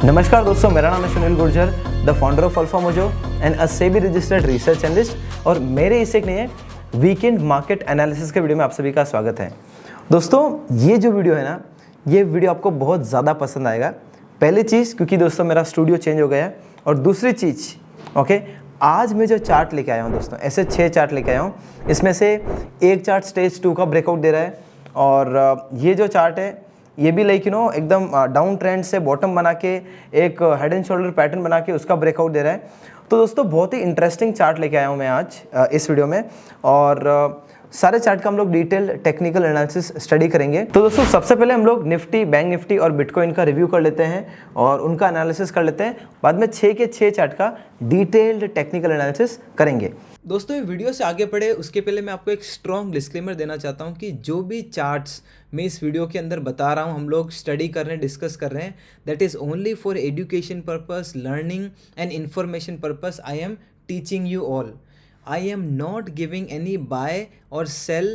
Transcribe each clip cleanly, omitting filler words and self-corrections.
नमस्कार दोस्तों, मेरा नाम है Sunil Gurjar, the founder of alpha mojo and a SEBI registered research analyst. और मेरे इस एक नए वीकेंड मार्केट एनालिसिस के वीडियो में आप सभी का स्वागत है। दोस्तों, ये जो वीडियो है ना, ये वीडियो आपको बहुत ज़्यादा पसंद आएगा। पहली चीज़ क्योंकि दोस्तों मेरा स्टूडियो चेंज हो गया है, और दूसरी चीज़ आज मैं जो चार्ट लेके आया हूँ दोस्तों, ऐसे 6 चार्ट लेके आया हूँ। इसमें से एक चार्ट स्टेज 2 का ब्रेकआउट दे रहा है, और ये जो चार्ट है ये भी एकदम डाउन ट्रेंड से बॉटम बना के एक हेड एंड शोल्डर पैटर्न बना के उसका ब्रेकआउट दे रहा है। तो दोस्तों बहुत ही इंटरेस्टिंग चार्ट लेके आया हूँ मैं आज इस वीडियो में, और सारे चार्ट का हम लोग डिटेल टेक्निकल एनालिसिस स्टडी करेंगे। तो दोस्तों सबसे पहले हम लोग निफ्टी, बैंक निफ्टी और बिटकॉइन का रिव्यू कर लेते हैं और उनका एनालिसिस कर लेते हैं। बाद में 6 के 6 चार्ट का डिटेल्ड टेक्निकल एनालिसिस करेंगे। दोस्तों, ये वीडियो से आगे बढ़े उसके पहले मैं आपको एक स्ट्रॉन्ग डिस्क्लेमर देना चाहता हूँ कि जो भी चार्ट्स मैं इस वीडियो के अंदर बता रहा हूँ, हम लोग स्टडी कर रहे हैं, डिस्कस कर रहे हैं, that is only for education purpose, learning and information purpose. I am teaching you all. I am not giving any buy or sell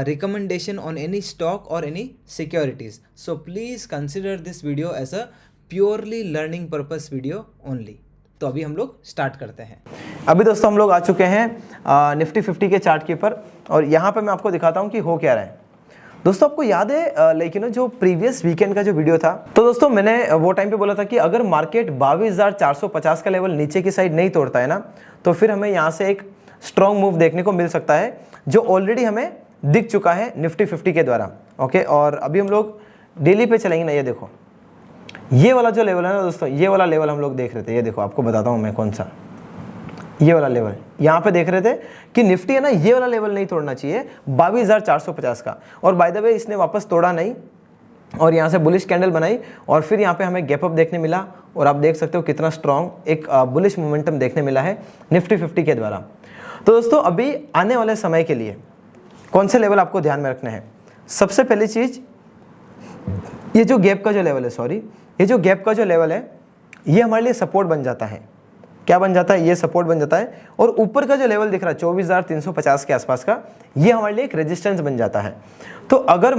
recommendation on any stock or any securities. So please consider this video as a purely learning purpose video only. तो अभी हम लोग start करते हैं। अभी दोस्तों हम लोग आ चुके हैं निफ्टी 50 के चार्ट के ऊपर, और यहाँ पे मैं आपको दिखाता हूँ कि हो क्या रहा है। दोस्तों आपको याद है जो प्रीवियस वीकेंड का जो वीडियो था, तो दोस्तों मैंने वो टाइम पे बोला था कि अगर मार्केट 22,450 का लेवल नीचे की साइड नहीं तोड़ता है ना, तो फिर हमें यहाँ से एक स्ट्रॉन्ग मूव देखने को मिल सकता है, जो ऑलरेडी हमें दिख चुका है निफ्टी 50 के द्वारा। और अभी हम लोग डेली पे चलेंगे ना। ये देखो, ये वाला जो लेवल है ना दोस्तों, ये वाला लेवल हम लोग देख रहे थे। ये देखो, आपको बताता हूँ मैं कौन सा, ये वाला लेवल यहाँ पे देख रहे थे कि निफ्टी है ना, ये वाला लेवल नहीं तोड़ना चाहिए 22,450 का। और बाय द वे इसने वापस तोड़ा नहीं, और यहाँ से बुलिश कैंडल बनाई, और फिर यहाँ पे हमें गैप अप देखने मिला, और आप देख सकते हो कितना स्ट्रॉन्ग एक बुलिश मोमेंटम देखने मिला है निफ्टी 50 के द्वारा। तो दोस्तों अभी आने वाले समय के लिए कौन से लेवल आपको ध्यान में रखने हैं? सबसे पहली चीज, ये जो गैप का जो लेवल है, ये जो गैप का जो लेवल है, ये हमारे लिए सपोर्ट बन जाता है। क्या बन जाता है? ये सपोर्ट बन जाता है। और ऊपर का जो लेवल दिख रहा है 24,350 के आसपास का, ये हमारे लिए एक रेजिस्टेंस बन जाता है। तो अगर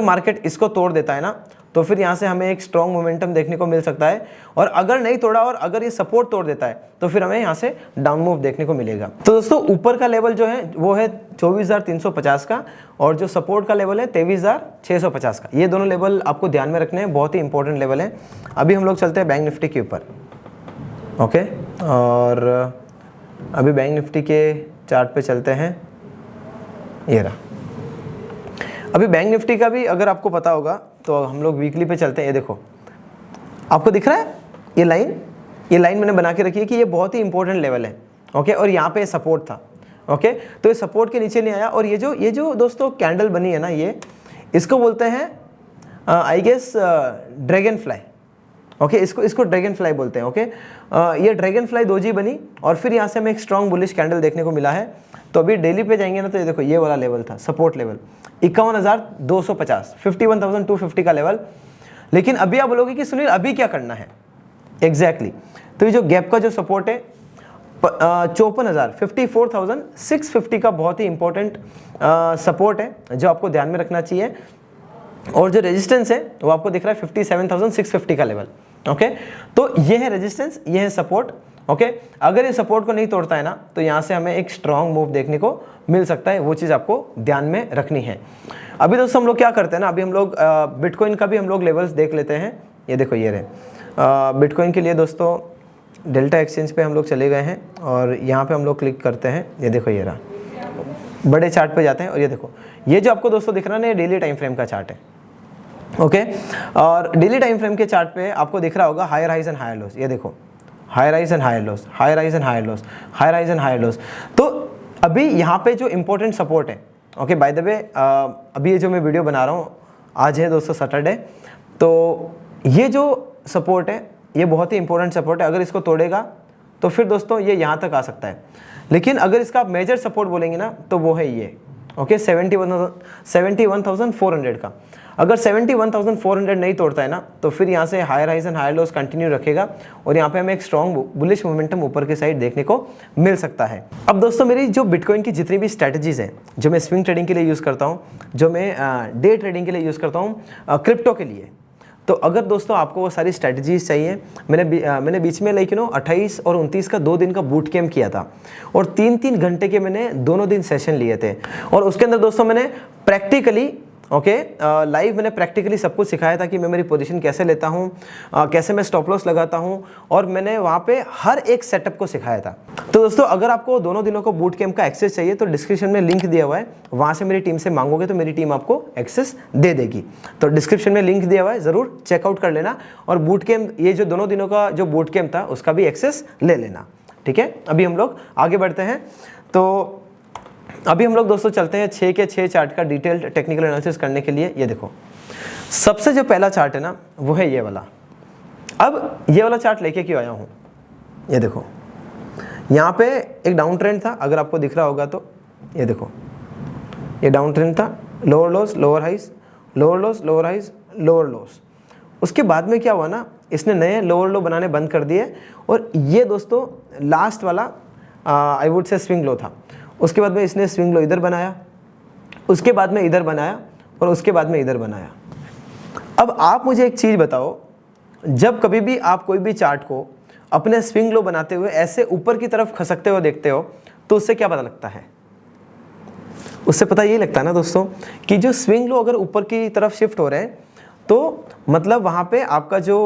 मार्केट इसको तोड़ देता है ना, तो फिर यहाँ से हमें एक स्ट्रॉन्ग मोमेंटम देखने को मिल सकता है। और अगर नहीं तोड़ा और अगर ये सपोर्ट तोड़ देता है, तो फिर हमें यहाँ से डाउन मूव देखने को मिलेगा। तो दोस्तों ऊपर का लेवल जो है वो है 24,350 का, और जो सपोर्ट का लेवल है 23,650 का। ये दोनों लेवल आपको ध्यान में रखने हैं, बहुत ही इंपॉर्टेंट लेवल है। अभी हम लोग चलते हैं बैंक निफ्टी के ऊपर। और अभी बैंक निफ्टी के चार्ट पे चलते हैं। ये रहा। अभी बैंक निफ्टी का भी अगर आपको पता होगा तो हम लोग वीकली पे चलते हैं। ये देखो, आपको दिख रहा है ये लाइन मैंने बना के रखी है कि ये बहुत ही इंपॉर्टेंट लेवल है। और यहाँ पे सपोर्ट था। तो ये सपोर्ट के नीचे नहीं आया, और ये जो दोस्तों कैंडल बनी है ना, ये इसको बोलते हैं आई गेस ड्रैगन फ्लाई। इसको ड्रैगन फ्लाई बोलते हैं। ये ड्रैगन फ्लाई दोजी बनी, और फिर यहाँ से हमें एक स्ट्रॉन्ग बुलिश कैंडल देखने को मिला है। तो अभी डेली पे जाएंगे ना, तो ये देखो, ये वाला लेवल था सपोर्ट लेवल 51,250, 51,250 का लेवल। लेकिन अभी आप बोलोगे कि सुनील अभी क्या करना है एग्जैक्टली। तो ये जो गैप का जो सपोर्ट है 54,650 का बहुत ही इंपॉर्टेंट सपोर्ट है, जो आपको ध्यान में रखना चाहिए। और जो रेजिस्टेंस है वो आपको दिख रहा है 57,650 का लेवल। तो ये है रेजिस्टेंस, ये है सपोर्ट। अगर ये सपोर्ट को नहीं तोड़ता है ना, तो यहाँ से हमें एक स्ट्रॉन्ग मूव देखने को मिल सकता है। वो चीज़ आपको ध्यान में रखनी है। अभी दोस्तों हम लोग क्या करते हैं ना, अभी हम लोग बिटकॉइन का भी हम लोग लेवल्स देख लेते हैं। ये देखो, ये रहे बिटकॉइन के लिए दोस्तों डेल्टा एक्सचेंज पे हम लोग चले गए हैं, और यहाँ पे हम लोग क्लिक करते हैं। ये देखो, ये रहा, बड़े चार्ट पे जाते हैं, और ये देखो, ये जो आपको दोस्तों दिख रहा है ना, ये डेली टाइम फ्रेम का चार्ट है। और डेली टाइम फ्रेम के चार्ट पे आपको दिख रहा होगा higher highs and higher lows. ये देखो, higher highs and higher lows, higher highs and higher lows, higher highs and higher lows. तो अभी यहाँ पे जो इंपॉर्टेंट सपोर्ट है, बाय द वे अभी ये जो मैं वीडियो बना रहा हूँ, आज है दोस्तों सैटरडे, तो ये जो सपोर्ट है ये बहुत ही इंपॉर्टेंट सपोर्ट है। अगर इसको तोड़ेगा तो फिर दोस्तों ये यहाँ तक आ सकता है। लेकिन अगर इसका आप मेजर सपोर्ट बोलेंगे ना, तो वो है ये 71,400 का। अगर 71,400 नहीं तोड़ता है ना, तो फिर यहाँ से higher highs and higher lows continue रखेगा, और यहाँ पे हमें एक स्ट्रॉन्ग बुलिश मोमेंटम ऊपर की साइड देखने को मिल सकता है। अब दोस्तों मेरी जो बिटकॉइन की जितनी भी स्ट्रैटेजीज हैं, जो मैं स्विंग ट्रेडिंग के लिए यूज़ करता हूँ, जो मैं डे ट्रेडिंग के लिए यूज़ करता हूँ, क्रिप्टो के लिए, तो अगर दोस्तों आपको वो सारी स्ट्रेटजीज चाहिए, मैंने बीच में 28 और 29 का 2 दिन का बूट कैम्प किया था और 3-3 घंटे के मैंने दोनों दिन सेशन लिए थे और उसके अंदर दोस्तों मैंने प्रैक्टिकली लाइव मैंने प्रैक्टिकली सब कुछ सिखाया था कि मैं मेरी पोजीशन कैसे लेता हूँ, कैसे मैं स्टॉप लॉस लगाता हूँ और मैंने वहाँ पे हर एक सेटअप को सिखाया था। तो दोस्तों अगर आपको दोनों दिनों को बूट कैम्प का एक्सेस चाहिए तो डिस्क्रिप्शन में लिंक दिया हुआ है, वहाँ से मेरी टीम से मांगोगे तो मेरी टीम आपको एक्सेस दे देगी। तो डिस्क्रिप्शन में लिंक दिया हुआ है, ज़रूर चेकआउट कर लेना और बूट कैम्प ये जो दोनों दिनों का जो बूट कैम्प था उसका भी एक्सेस ले लेना। ठीक है, अभी हम लोग आगे बढ़ते हैं। तो अभी हम लोग दोस्तों चलते हैं 6 के 6 चार्ट का डिटेल्ड टेक्निकल एनालिसिस करने के लिए। ये देखो सबसे जो पहला चार्ट है ना वो है ये वाला। अब ये वाला चार्ट लेके क्यों आया हूँ, ये देखो यहाँ पे एक डाउन ट्रेंड था, अगर आपको दिख रहा होगा तो ये देखो ये डाउन ट्रेंड था, lower lows lower highs, lower lows lower highs lower lows. उसके बाद में क्या हुआ ना, इसने नए लोअर लो बनाने बंद कर दिए और ये दोस्तों लास्ट वाला I would say swing low था। उसके बाद में इसने स्विंग लो इधर बनाया, उसके बाद में इधर बनाया और उसके बाद में इधर बनाया। अब आप मुझे एक चीज़ बताओ, जब कभी भी आप कोई भी चार्ट को अपने स्विंग लो बनाते हुए ऐसे ऊपर की तरफ खसकते हुए देखते हो तो उससे क्या पता लगता है? उससे पता ये लगता है ना दोस्तों कि जो स्विंग लो अगर ऊपर की तरफ शिफ्ट हो रहे हैं तो मतलब वहाँ पे आपका जो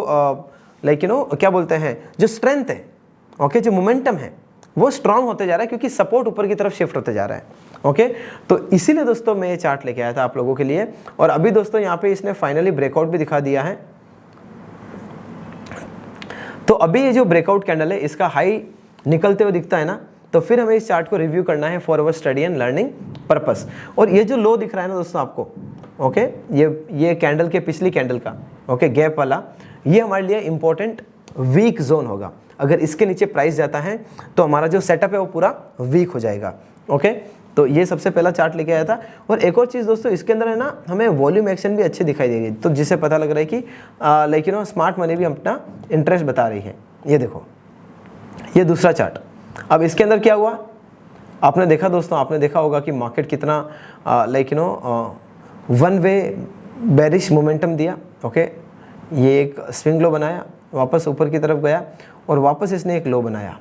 क्या बोलते हैं जो स्ट्रेंथ है, ओके, जो मोमेंटम है वो स्ट्रांग होते जा रहा है क्योंकि सपोर्ट ऊपर की तरफ शिफ्ट होते जा रहा है। ओके, तो इसीलिए दोस्तों मैं ये चार्ट लेके आया था आप लोगों के लिए। और अभी दोस्तों यहाँ पे इसने फाइनली ब्रेकआउट भी दिखा दिया है। तो अभी ये जो ब्रेकआउट कैंडल है इसका हाई निकलते हुए दिखता है ना, तो फिर हमें इस चार्ट को रिव्यू करना है for our study and learning purpose. और ये जो लो दिख रहा है ना दोस्तों आपको, ओके, ये कैंडल के पिछली कैंडल का ओके गैप वाला, ये हमारे लिए इंपॉर्टेंट वीक जोन होगा। अगर इसके नीचे प्राइस जाता है तो हमारा जो सेटअप है वो पूरा वीक हो जाएगा। ओके, तो ये सबसे पहला चार्ट लेके आया था। और एक और चीज़ दोस्तों इसके अंदर है ना, हमें वॉल्यूम एक्शन भी अच्छी दिखाई देगी, तो जिससे पता लग रहा है कि स्मार्ट मनी भी अपना इंटरेस्ट बता रही है। ये देखो ये दूसरा चार्ट। अब इसके अंदर क्या हुआ आपने देखा दोस्तों, आपने देखा होगा कि मार्केट कितना वन वे बेरिश मोमेंटम दिया। ओके, ये एक स्विंग लो बनाया, वापस ऊपर की तरफ गया और वापस इसने एक लो बनाया।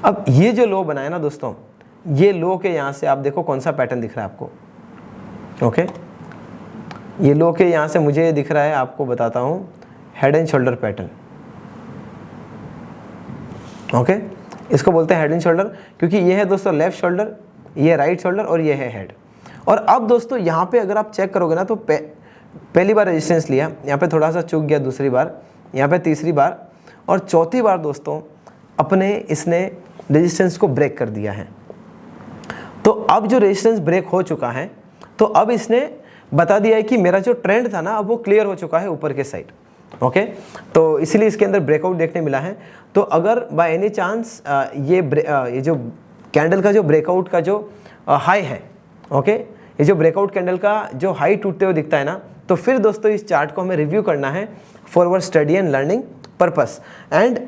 अब ये जो लो बनाया ना दोस्तों, ये लो के यहाँ से आप देखो कौन सा पैटर्न दिख रहा है आपको। ओके, ये लो के यहाँ से मुझे दिख रहा है, आपको बताता हूँ, head and shoulder pattern. Okay, इसको बोलते हैं हेड एंड शोल्डर क्योंकि ये है दोस्तों लेफ्ट शोल्डर, ये राइट शोल्डर और ये है हेड। और अब दोस्तों यहाँ पे अगर आप चेक करोगे ना तो पहली बार रेजिस्टेंस लिया, यहाँ पे थोड़ा सा चूक गया, दूसरी बार, यहाँ पे तीसरी बार और चौथी बार दोस्तों अपने इसने रेजिस्टेंस को ब्रेक कर दिया है। तो अब जो रेजिस्टेंस ब्रेक हो चुका है तो अब इसने बता दिया है कि मेरा जो ट्रेंड था ना अब वो क्लियर हो चुका है ऊपर के साइड। ओके, तो इसीलिए इसके अंदर ब्रेकआउट देखने मिला है। तो अगर बाय एनी चांस ये जो कैंडल का जो ब्रेकआउट का जो हाई है, ओके, ये जो ब्रेकआउट कैंडल का जो हाई टूटते हुए दिखता है ना, तो फिर दोस्तों इस चार्ट को हमें रिव्यू करना है for our study and learning purpose. And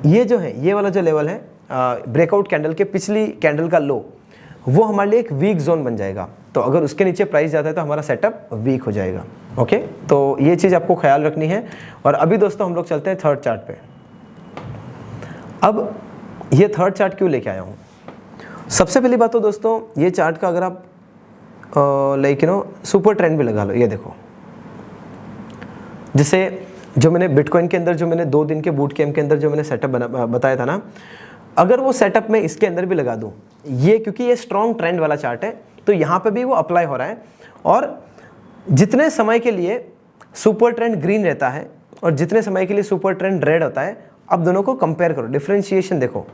ये जो है ये वाला जो लेवल है ब्रेकआउट कैंडल के पिछली कैंडल का लो, वो हमारे लिए एक वीक जोन बन जाएगा। तो अगर उसके नीचे प्राइस जाता है तो हमारा सेटअप वीक हो जाएगा। ओके, तो ये चीज़ आपको ख्याल रखनी है। और अभी दोस्तों हम लोग चलते हैं थर्ड चार्ट पे। अब ये थर्ड चार्ट क्यों लेके आया हूँ? सबसे पहली बात तो दोस्तों ये चार्ट का अगर आप सुपर ट्रेंड भी लगा लो, ये देखो, जैसे जो मैंने बिटकॉइन के अंदर जो मैंने 2 दिन के बूट कैम्प के अंदर जो मैंने सेटअप बताया था ना, अगर वो सेटअप मैं इसके अंदर भी लगा दूं, ये क्योंकि ये स्ट्रॉन्ग ट्रेंड वाला चार्ट है तो यहाँ पे भी वो अप्लाई हो रहा है। और जितने समय के लिए सुपर ट्रेंड ग्रीन रहता है और जितने समय के लिए सुपर ट्रेंड रेड होता है, अब दोनों को कंपेयर करो, डिफ्रेंशिएशन देखो,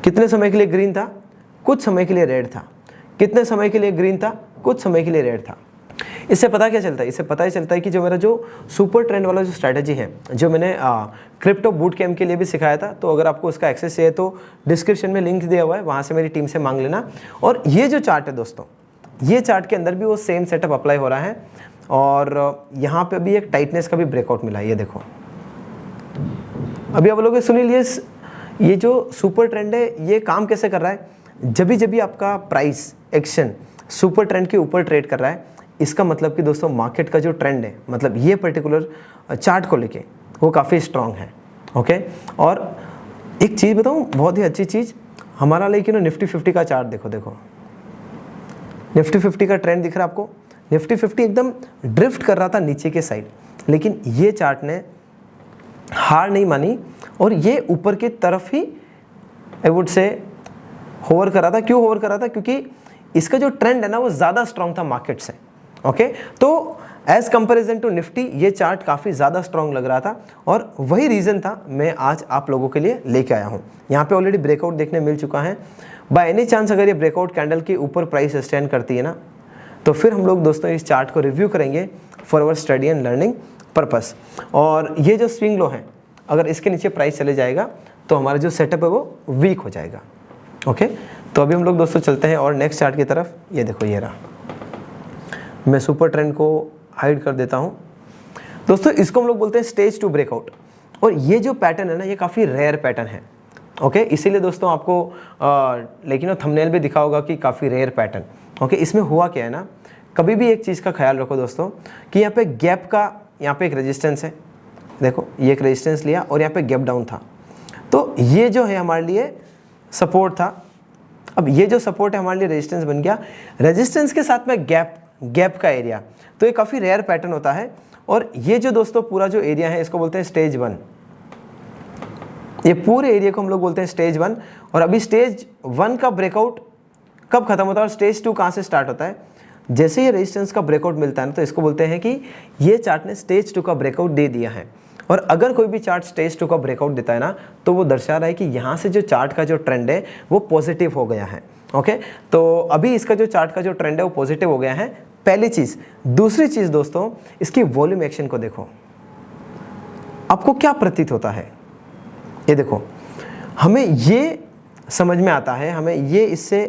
कितने समय के लिए ग्रीन था, कुछ समय के लिए रेड था, कितने समय के लिए ग्रीन था, कुछ समय के लिए रेड था। इससे पता क्या चलता है? इससे पता ही चलता है कि जो मेरा जो सुपर ट्रेंड वाला जो स्ट्रैटेजी है, जो मैंने क्रिप्टो बूट कैम्प के लिए भी सिखाया था, तो अगर आपको उसका एक्सेस चाहिए तो डिस्क्रिप्शन में लिंक दिया हुआ है, वहाँ से मेरी टीम से मांग लेना। और ये जो चार्ट है दोस्तों, ये चार्ट के अंदर भी वो सेम सेटअप अप्लाई हो रहा है और यहाँ पे भी एक टाइटनेस का भी ब्रेकआउट मिला है। ये देखो, अभी आप लोग सुन लीजिए, ये जो सुपर ट्रेंड है ये काम कैसे कर रहा है? जब भी आपका प्राइस एक्शन सुपर ट्रेंड के ऊपर ट्रेड कर रहा है, इसका मतलब कि दोस्तों मार्केट का जो ट्रेंड है, मतलब ये पर्टिकुलर चार्ट को लेके वो काफ़ी स्ट्रांग है। ओके, और एक चीज़ बताऊँ, बहुत ही अच्छी चीज़, हमारा लेकिन निफ्टी 50 का चार्ट देखो, निफ्टी 50 का ट्रेंड दिख रहा है आपको। निफ्टी 50 एकदम ड्रिफ्ट कर रहा था नीचे के साइड, लेकिन ये चार्ट ने हार नहीं मानी और ये ऊपर की तरफ ही आई वुड से होवर कर रहा था। क्यों होवर कर रहा था? क्योंकि इसका जो ट्रेंड है ना वो ज़्यादा स्ट्रांग था मार्केट से। ओके, तो एज कंपेरिजन टू निफ्टी ये चार्ट काफ़ी ज़्यादा स्ट्रांग लग रहा था और वही रीज़न था मैं आज आप लोगों के लिए लेके आया हूँ। यहाँ पे ऑलरेडी ब्रेकआउट देखने मिल चुका है। बाय एनी चांस अगर ये ब्रेकआउट कैंडल के ऊपर प्राइस स्टैंड करती है ना, तो फिर हम लोग दोस्तों इस चार्ट को रिव्यू करेंगे for our study and learning purpose. और ये जो स्विंग लो है, अगर इसके नीचे प्राइस चले जाएगा तो हमारा जो सेटअप है वो वीक हो जाएगा। ओके, तो अभी हम लोग दोस्तों चलते हैं और नेक्स्ट चार्ट की तरफ। ये देखो, ये रहा। मैं सुपर ट्रेंड को हाइड कर देता हूँ। दोस्तों इसको हम लोग बोलते हैं स्टेज 2 ब्रेकआउट, और ये जो पैटर्न है ना ये काफ़ी रेयर पैटर्न है। ओके, इसीलिए दोस्तों आपको लेकिन थंबनेल भी दिखा होगा कि काफ़ी रेयर पैटर्न। ओके, इसमें हुआ क्या है ना, कभी भी एक चीज़ का ख्याल रखो दोस्तों कि यहाँ पे गैप का, यहाँ पे एक रेजिस्टेंस है, देखो ये एक रेजिस्टेंस लिया और यहाँ पे गैप डाउन था, तो ये जो है हमारे लिए सपोर्ट था। अब ये जो सपोर्ट है हमारे लिए रेजिस्टेंस बन गया, रेजिस्टेंस के साथ में गैप का एरिया, तो ये काफ़ी रेयर पैटर्न होता है। और ये जो दोस्तों पूरा जो एरिया है इसको बोलते हैं स्टेज 1। ये पूरे एरिया को हम लोग बोलते हैं स्टेज 1। और अभी स्टेज 1 का ब्रेकआउट कब खत्म होता है और स्टेज 2 कहाँ से स्टार्ट होता है? जैसे ही रेजिस्टेंस का ब्रेकआउट मिलता है ना, तो इसको बोलते हैं कि ये चार्ट ने स्टेज 2 का ब्रेकआउट दे दिया है। और अगर कोई भी चार्ट स्टेज 2 का ब्रेकआउट देता है ना, तो वो दर्शा रहा है कि यहाँ से जो चार्ट का जो ट्रेंड है वो पॉजिटिव हो गया है। ओके, तो अभी इसका जो चार्ट का जो ट्रेंड है वो पॉजिटिव हो गया है, पहली चीज़। दूसरी चीज़ दोस्तों, इसकी वॉल्यूम एक्शन को देखो, आपको क्या प्रतीत होता है? ये देखो, हमें ये समझ में आता है, हमें ये इससे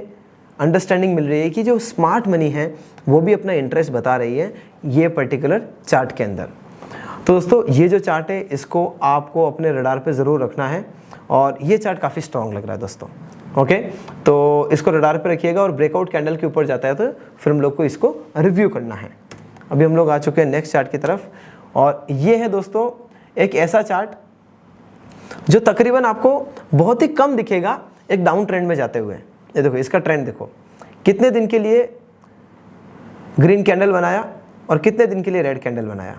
अंडरस्टैंडिंग मिल रही है कि जो स्मार्ट मनी है वो भी अपना इंटरेस्ट बता रही है ये पर्टिकुलर चार्ट के अंदर। तो दोस्तों ये जो चार्ट है इसको आपको अपने रडार पे ज़रूर रखना है, और ये चार्ट काफ़ी स्ट्रॉन्ग लग रहा है दोस्तों। ओके, तो इसको रडार पे रखिएगा, और ब्रेकआउट कैंडल के ऊपर जाता है तो फिर हम लोग को इसको रिव्यू करना है। अभी हम लोग आ चुके हैं नेक्स्ट चार्ट की तरफ, और ये है दोस्तों एक ऐसा चार्ट जो तकरीबन आपको बहुत ही कम दिखेगा एक डाउन ट्रेंड में जाते हुए। ये देखो, इसका ट्रेंड देखो, कितने दिन के लिए ग्रीन कैंडल बनाया और कितने दिन के लिए रेड कैंडल बनाया।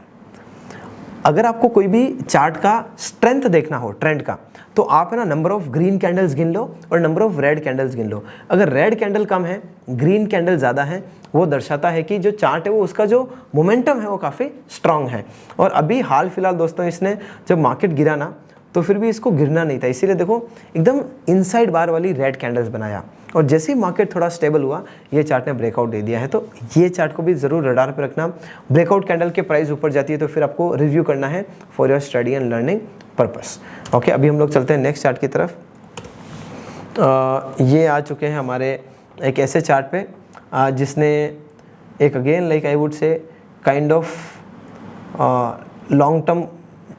अगर आपको कोई भी चार्ट का स्ट्रेंथ देखना हो ट्रेंड का, तो आप है ना नंबर ऑफ ग्रीन कैंडल्स गिन लो और नंबर ऑफ रेड कैंडल्स गिन लो। अगर रेड कैंडल कम है, ग्रीन कैंडल ज़्यादा है, वो दर्शाता है कि जो चार्ट है वो उसका जो मोमेंटम है वो काफ़ी स्ट्रांग है। और अभी हाल फिलहाल दोस्तों इसने जब मार्केट गिरा ना, तो फिर भी इसको गिरना नहीं था, इसीलिए देखो एकदम इनसाइड बार वाली रेड कैंडल्स बनाया, और जैसे ही मार्केट थोड़ा स्टेबल हुआ ये चार्ट ने ब्रेकआउट दे दिया है। तो ये चार्ट को भी ज़रूर रडार पे रखना। ब्रेकआउट कैंडल के प्राइस ऊपर जाती है तो फिर आपको रिव्यू करना है for your study and learning purpose. Okay, अभी हम लोग चलते हैं नेक्स्ट चार्ट की तरफ। ये आ चुके हैं हमारे एक ऐसे चार्ट पे जिसने एक again like I would say kind of long term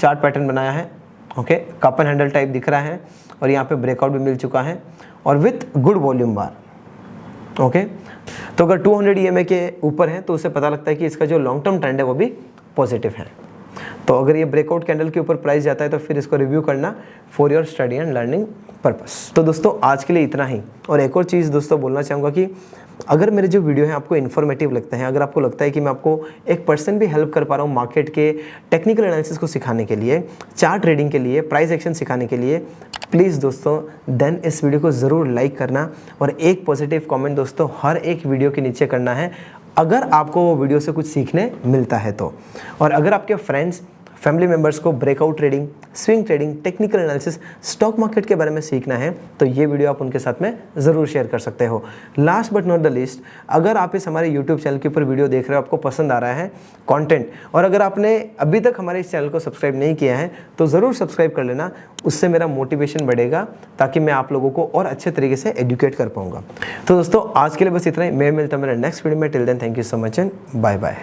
chart pattern बनाया है। Okay, cup and handle type दिख रहा है, और यहाँ पे ब्रेकआउट भी मिल चुका है और with good volume bar. Okay, तो अगर 200 EMA के ऊपर है तो उससे पता लगता है कि इसका जो लॉन्ग टर्म ट्रेंड है वो भी पॉजिटिव है। तो अगर ये ब्रेकआउट कैंडल के ऊपर प्राइस जाता है तो फिर इसको रिव्यू करना for your study and learning purpose. तो दोस्तों आज के लिए इतना ही। और एक और चीज़ दोस्तों बोलना चाहूँगा कि अगर मेरे जो वीडियो हैं आपको इन्फॉर्मेटिव लगते हैं, अगर आपको लगता है कि मैं आपको 1% भी हेल्प कर पा रहा हूँ मार्केट के टेक्निकल एनालिसिस को सिखाने के लिए, चार्ट ट्रेडिंग के लिए, प्राइस एक्शन सिखाने के लिए, प्लीज़ दोस्तों देन इस वीडियो को ज़रूर लाइक करना और एक पॉजिटिव कमेंट दोस्तों हर एक वीडियो के नीचे करना है अगर आपको वो वीडियो से कुछ सीखने मिलता है तो। और अगर आपके फ्रेंड्स फैमिली मेम्बर्स को breakout trading, swing trading, technical analysis, stock market के बारे में सीखना है तो ये वीडियो आप उनके साथ में ज़रूर शेयर कर सकते हो। Last but not the least, अगर आप इस हमारे यूट्यूब चैनल के ऊपर वीडियो देख रहे हो, आपको पसंद आ रहा है कंटेंट, और अगर आपने अभी तक हमारे इस चैनल को सब्सक्राइब नहीं किया है तो ज़रूर सब्सक्राइब कर लेना, उससे मेरा मोटिवेशन बढ़ेगा ताकि मैं आप लोगों को और अच्छे तरीके से एजुकेट कर पाऊँगा। तो दोस्तों आज के लिए बस इतना ही, मैं मिलता हूँ मेरे नेक्स्ट वीडियो में। Till then thank you so much and bye bye.